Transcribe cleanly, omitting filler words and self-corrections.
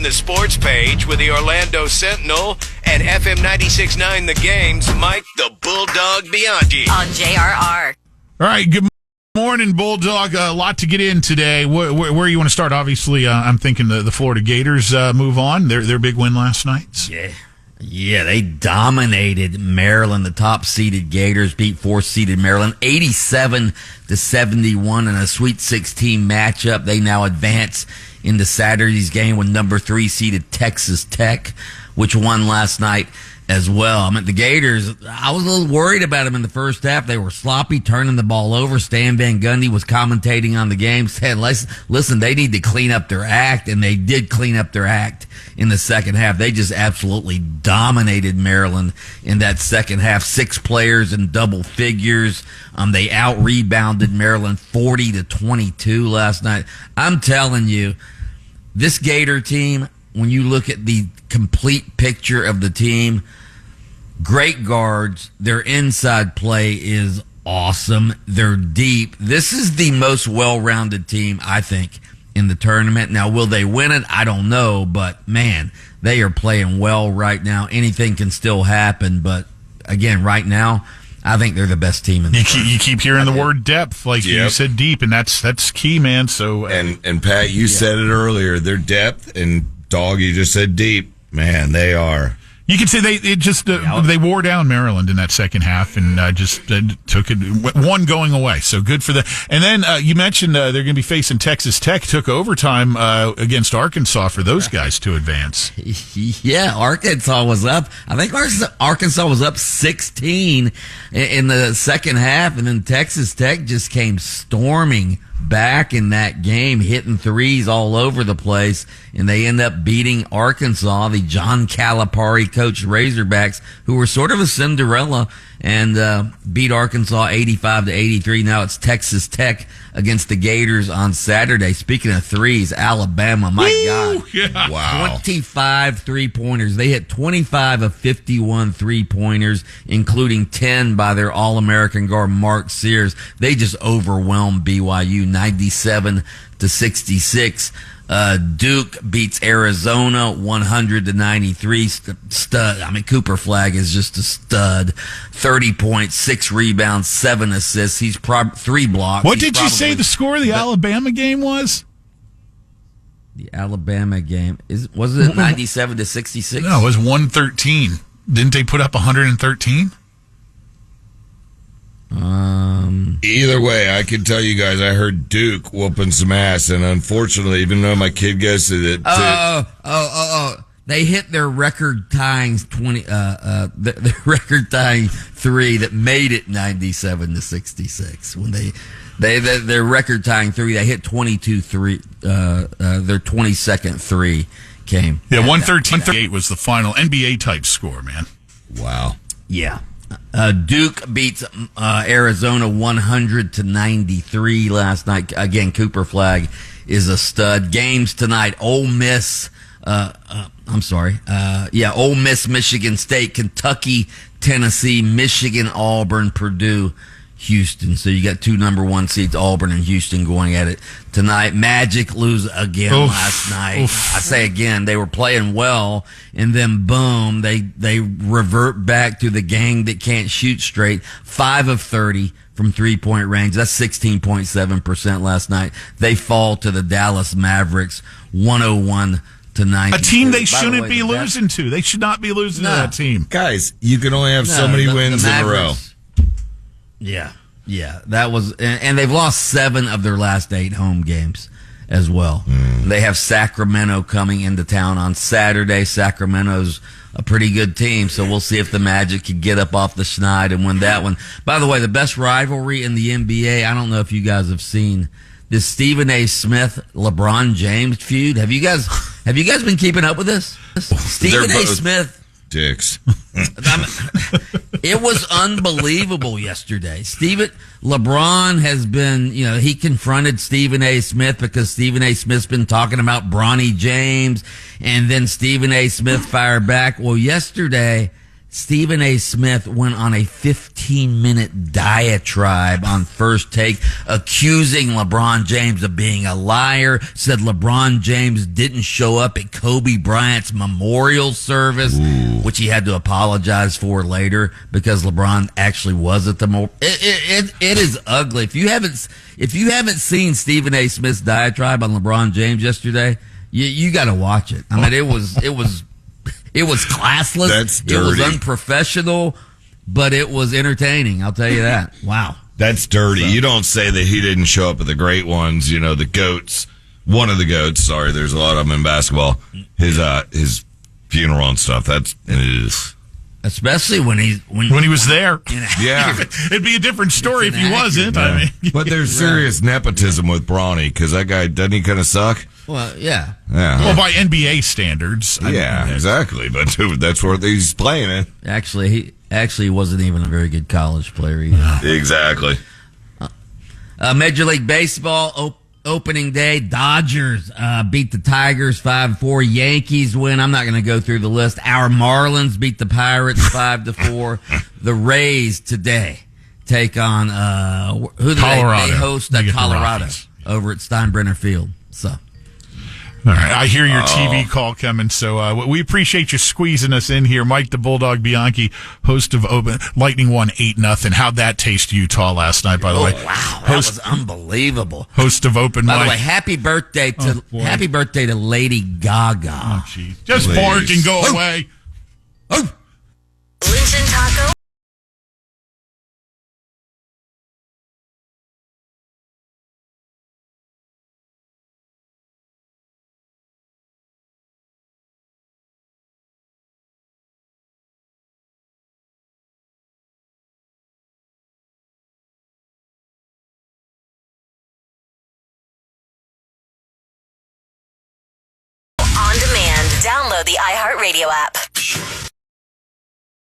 the sports page with the Orlando Sentinel and FM 96.9 The Game's Mike the Bulldog Bianchi. On JRR. All right, good morning, Bulldog. A lot to get in today. Where you want to start? Obviously, I'm thinking the Florida Gators move on. Their big win last night. Yeah, they dominated Maryland. The top-seeded Gators beat fourth-seeded Maryland 87-71 in a Sweet 16 matchup. They now advance into Saturday's game with number 3-seeded Texas Tech, which won last night as well. I mean, the Gators, I was a little worried about them in the first half. They were sloppy, turning the ball over. Stan Van Gundy was commentating on the game, said, listen, they need to clean up their act, and they did clean up their act in the second half. They just absolutely dominated Maryland in that second half. 6 players in double figures. They out-rebounded Maryland 40-22 last night. I'm telling you, this Gator team, when you look at the complete picture of the team, great guards, their inside play is awesome. They're deep. This is the most well-rounded team, I think, in the tournament. Now, will they win it? I don't know, but man, they are playing well right now. Anything can still happen, but again, right now, I think they're the best team in the tournament. You keep hearing the word depth, like you said, deep, and that's key, man. So and Pat, you said it earlier. Their depth, and Dog, you just said deep. Man, they are. You could say they wore down Maryland in that second half and took it one going away. So good for them. And then you mentioned they're going to be facing Texas Tech. Took overtime against Arkansas for those guys to advance. Yeah, Arkansas was up. I think Arkansas was up 16 in the second half, and then Texas Tech just came storming back in that game, hitting threes all over the place, and they end up beating Arkansas, the John Calipari coached Razorbacks, who were sort of a Cinderella, and beat Arkansas 85-83. Now it's Texas Tech against the Gators on Saturday. Speaking of threes, Alabama, my God. Yeah. Wow. 25 three-pointers. They hit 25 of 51 three-pointers, including 10 by their All-American guard, Mark Sears. They just overwhelmed BYU 97-66. Duke beats Arizona 100-93. Stud. I mean, Cooper Flagg is just a stud. 30 points, 6 rebounds, 7 assists. He's 3 blocks. What did you say the score of the Alabama game was? The Alabama game was it 97-66? No, it was 113. Didn't they put up 113? Either way, I can tell you guys, I heard Duke whooping some ass, and unfortunately, even though my kid goes to the they hit their record-tying the record-tying 3 that made it 97-66 when their record-tying 3. They hit 22 3. Their 22nd 3 came. Yeah, 113-8 was the final NBA type score, man. wow. Yeah. Duke beats Arizona 100-93 last night. Again, Cooper Flagg is a stud. Games tonight: Ole Miss. Ole Miss, Michigan State, Kentucky, Tennessee, Michigan, Auburn, Purdue, Houston. So you got 2 number 1 seeds, Auburn and Houston, going at it tonight. Magic lose again last night. I say again, they were playing well, and then boom, they revert back to the gang that can't shoot straight. 5 of 30 from 3-point range. That's 16.7% last night. They fall to the Dallas Mavericks 101-90. A team they shouldn't be losing to. They should not be losing to that team. Guys, you can only have so many wins in a row. Yeah, that was, and they've lost 7 of their last 8 home games as well. They have Sacramento coming into town on Saturday. Sacramento's a pretty good team, so we'll see if the Magic can get up off the schneid and win that one. By the way, the best rivalry in the NBA, I don't know if you guys have seen this Stephen A. Smith, LeBron James feud. Have you guys been keeping up with this? Stephen A. Smith. Dicks. It was unbelievable yesterday. LeBron has been, he confronted Stephen A. Smith because Stephen A. Smith's been talking about Bronny James, and then Stephen A. Smith fired back. Well, yesterday, Stephen A. Smith went on a 15-minute diatribe on First Take, accusing LeBron James of being a liar, said LeBron James didn't show up at Kobe Bryant's memorial service, which he had to apologize for later because LeBron actually was at the memorial. It is ugly. If you haven't seen Stephen A. Smith's diatribe on LeBron James yesterday, you got to watch it. I mean, it was classless. That's dirty. It was unprofessional, but it was entertaining. I'll tell you that. Wow. That's dirty. So, you don't say that he didn't show up at the great ones, the GOATs. One of the GOATs, sorry, there's a lot of them in basketball. His funeral and stuff. It is. Especially when he was there. Yeah. It'd be a different story if he wasn't. Yeah. I mean, but there's serious nepotism with Bronny, because that guy, doesn't he kind of suck? Well, yeah. Well, by NBA standards. Exactly. But that's where he's playing it. Actually, he wasn't even a very good college player either. Exactly. Major League Baseball opening day. Dodgers beat the Tigers 5-4. Yankees win. I'm not going to go through the list. Our Marlins beat the Pirates 5-4. The Rays today take on who do Colorado. They host Colorado over at Steinbrenner Field. So. All right, I hear your TV call coming, so we appreciate you squeezing us in here. Mike the Bulldog Bianchi, host of Lightning won 8-0. How'd that taste Utah last night, by the way? Wow, that was unbelievable. Host of Open Mic. By the way, happy birthday to Lady Gaga. Oh, jeez. Just bark and go away. Lynch Taco. On demand. Download the iHeartRadio app.